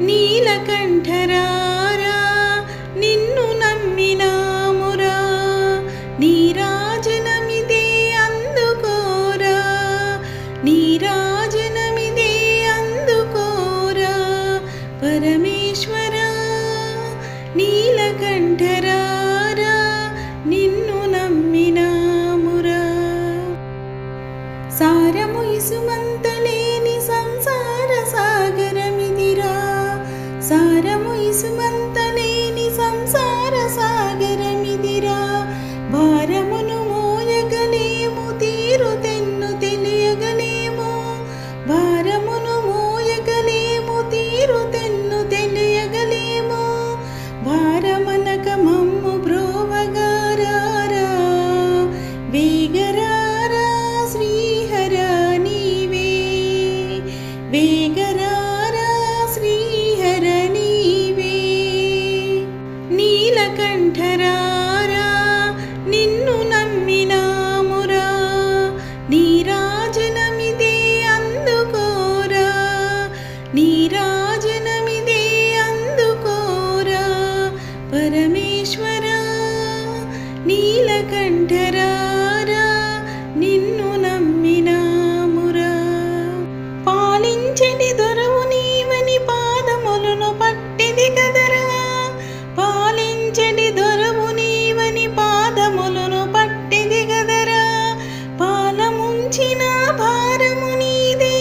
నీలకంఠరారా నిన్ను నమ్మినామురా, నీరాజనమిదే అందుకోరా, నీరాజనమిదే అందుకోరా పరమేశ్వరా. నీలకంఠరారా నిన్ను నమ్మినామురా. సారము ఇసుమంత లేని సంసార సాగరమిదిరా, సారము ఇసుమంత లేని సంసార సాగరమిదిరా. భారమును మోయగలేము తీరు తెన్ను తెలియగలేము, భారమును మోయగలేము తీరు తెన్ను తెలియగలేము. భారమనక మమ్ము బ్రోవగారారా, వేగరారా శ్రీహర నీవే, వేగరారా శ్రీహర నీవే. నీలకంఠరారా నిన్ను నమ్మినామురా, నీరాజనమిదే అందుకోరా, నీరాజనమిదే అందుకోరా పరమేశ్వరా. నీలకంఠరారా నిన్ను నమ్మినామురా. పాలించని దొరవు నీవని పాదములను పట్టిది కదరా, పాలించని దొరవు నీవని పాదములను పట్టిది కదరా. పాలముంచిన భారము నీదే,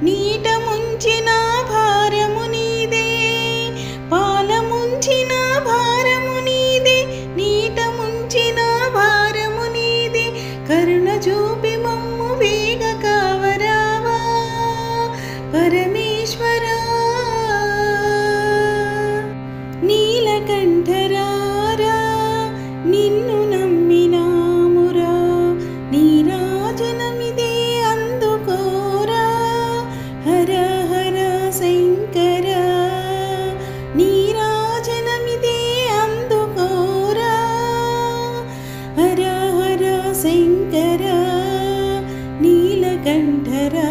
నీట ముంచిన భారము నీదే, పాలముంచిన భారము నీదే, నీట ముంచిన భారము నీదే. కరుణ చూపి మమ్ము వేగ కావరావా పరమేశ్వరా. నీలకంఠరారా నిన్ను నమ్మినామురా, నీరాజనమిదే అందుకోరా. హర హర శంకర నీరాజనమిదే అందుకోరా. హర హర శంకర నీలకంఠరారా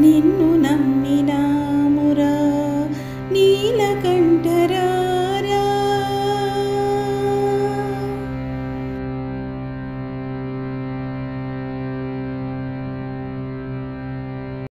నిన్ను నమ్మినామురా, నీలకంఠరా.